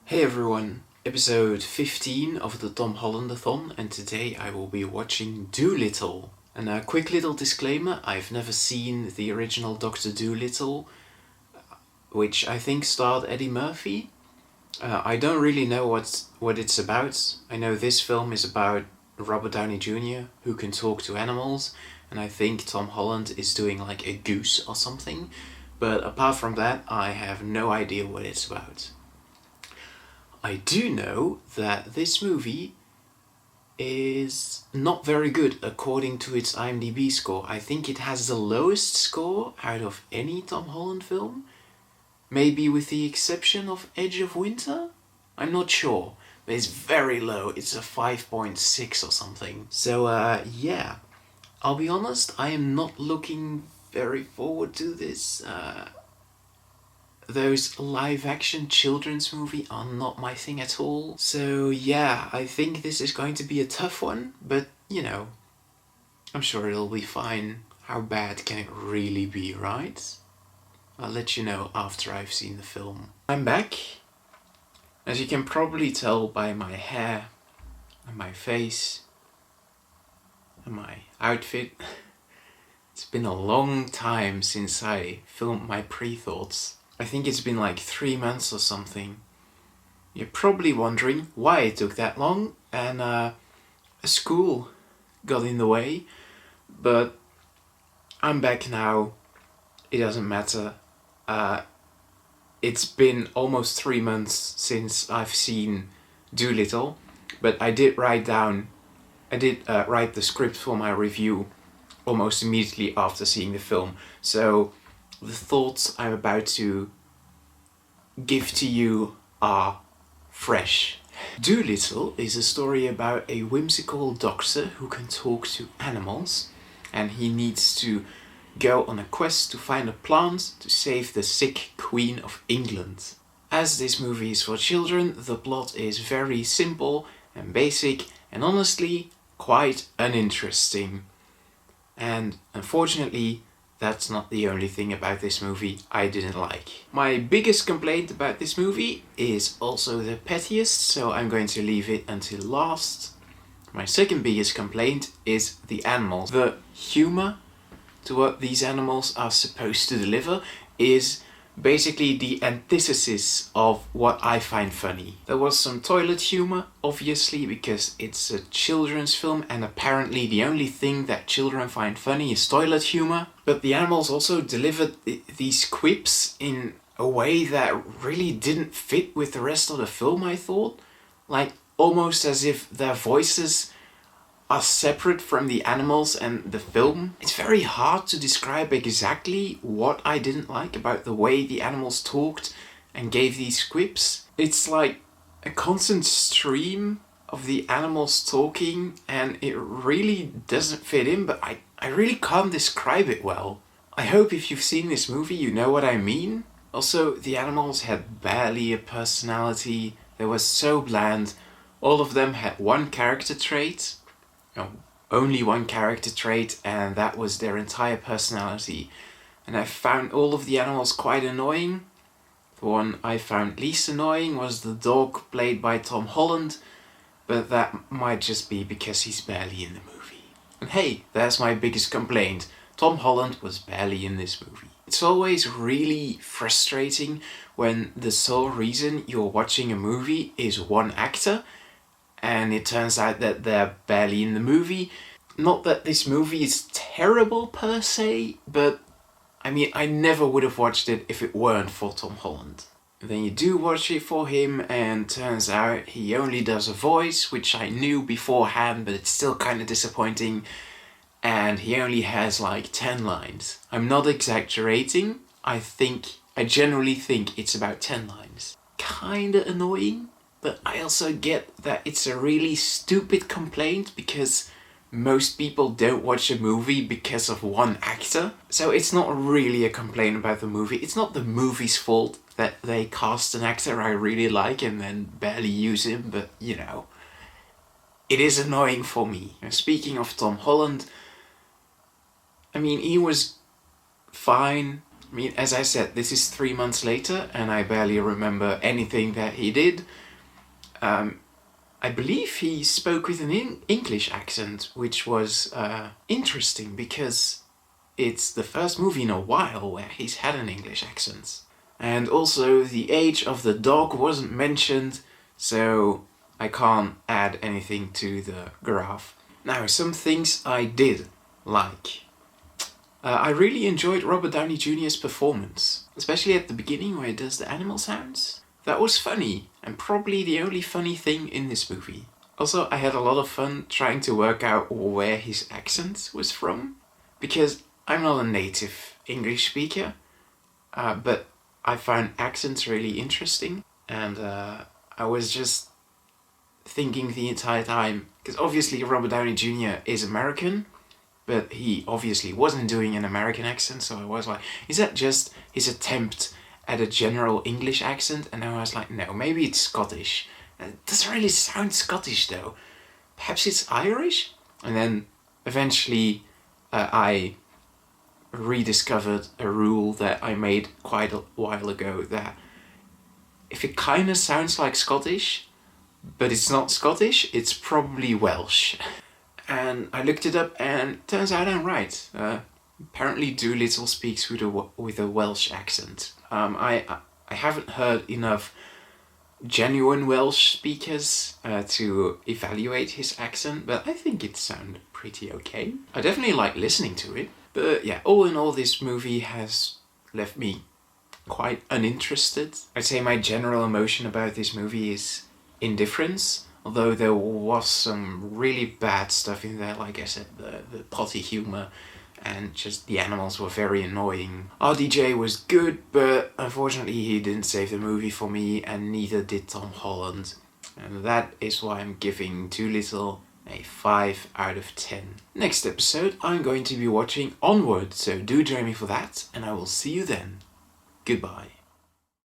Hey everyone, episode 15 of the Tom Holland-a-thon, and today I will be watching Dolittle. And a quick little disclaimer, I've never seen the original Dr. Dolittle, which I think starred Eddie Murphy. I don't really know what it's about. I know this film is about Robert Downey Jr., who can talk to animals, and I think Tom Holland is doing like a goose or something. But apart from that, I have no idea what it's about. I do know that this movie is not very good according to its IMDb score. I think it has the lowest score out of any Tom Holland film. Maybe with the exception of Edge of Winter? I'm not sure, but it's very low. It's a 5.6 or something. So yeah, I'll be honest, I am not looking very forward to this. Those live-action children's movies are not my thing at all. So yeah, I think this is going to be a tough one, but you know, I'm sure it'll be fine. How bad can it really be, right? I'll let you know after I've seen the film. I'm back. As you can probably tell by my hair and my face and my outfit, it's been a long time since I filmed my pre-thoughts. I think it's been like 3 months or something. You're probably wondering why it took that long, and a school got in the way, but I'm back now. It doesn't matter. It's been almost 3 months since I've seen Dolittle, but I did write the script for my review almost immediately after seeing the film, so the thoughts I'm about to give to you are fresh. Dolittle is a story about a whimsical doctor who can talk to animals, and he needs to go on a quest to find a plant to save the sick Queen of England. As this movie is for children, the plot is very simple and basic and honestly quite uninteresting. And unfortunately, that's not the only thing about this movie I didn't like. My biggest complaint about this movie is also the pettiest, so I'm going to leave it until last. My second biggest complaint is the animals. The humor to what these animals are supposed to deliver is basically the antithesis of what I find funny. There was some toilet humor, obviously, because it's a children's film and apparently the only thing that children find funny is toilet humor. But the animals also delivered these quips in a way that really didn't fit with the rest of the film, I thought. Like, almost as if their voices are separate from the animals and the film. It's very hard to describe exactly what I didn't like about the way the animals talked and gave these quips. It's like a constant stream of the animals talking and it really doesn't fit in, but I really can't describe it well. I hope if you've seen this movie you know what I mean. Also, the animals had barely a personality. They were so bland. All of them had one character trait. No, only one character trait, and that was their entire personality. And I found all of the animals quite annoying. The one I found least annoying was the dog played by Tom Holland, but that might just be because he's barely in the movie. And hey, that's my biggest complaint. Tom Holland was barely in this movie. It's always really frustrating when the sole reason you're watching a movie is one actor, and it turns out that they're barely in the movie. Not that this movie is terrible per se, but I mean, I never would have watched it if it weren't for Tom Holland. Then you do watch it for him, and turns out he only does a voice, which I knew beforehand, but it's still kind of disappointing. And he only has like 10 lines. I'm not exaggerating. I generally think it's about 10 lines. Kinda annoying. But I also get that it's a really stupid complaint because most people don't watch a movie because of one actor. So it's not really a complaint about the movie. It's not the movie's fault that they cast an actor I really like and then barely use him, but you know, it is annoying for me. Now, speaking of Tom Holland, I mean, he was fine. mean, as I said, this is 3 months later and I barely remember anything that he did. I believe he spoke with an English accent, which was interesting because it's the first movie in a while where he's had an English accent. And also the age of the dog wasn't mentioned, so I can't add anything to the graph. Now, some things I did like. I really enjoyed Robert Downey Jr.'s performance, especially at the beginning where he does the animal sounds. That was funny, and probably the only funny thing in this movie. Also, I had a lot of fun trying to work out where his accent was from, because I'm not a native English speaker, but I found accents really interesting, and I was just thinking the entire time, because obviously Robert Downey Jr. is American, but he obviously wasn't doing an American accent, so I was like, is that just his attempt at a general English accent? And then I was like, no, maybe it's Scottish. It doesn't really sound Scottish though. Perhaps it's Irish? And then eventually I rediscovered a rule that I made quite a while ago, that if it kind of sounds like Scottish, but it's not Scottish, it's probably Welsh. And I looked it up and it turns out I'm right. Apparently Dolittle speaks with a Welsh accent. I haven't heard enough genuine Welsh speakers to evaluate his accent, but I think it sounded pretty okay. I definitely like listening to it. But yeah, all in all, this movie has left me quite uninterested. I'd say my general emotion about this movie is indifference, although there was some really bad stuff in there, like I said, the potty humour, and just the animals were very annoying. RDJ was good, but unfortunately he didn't save the movie for me, and neither did Tom Holland. And that is why I'm giving Dolittle a 5 out of 10. Next episode I'm going to be watching Onward, so do join me for that, and I will see you then. Goodbye.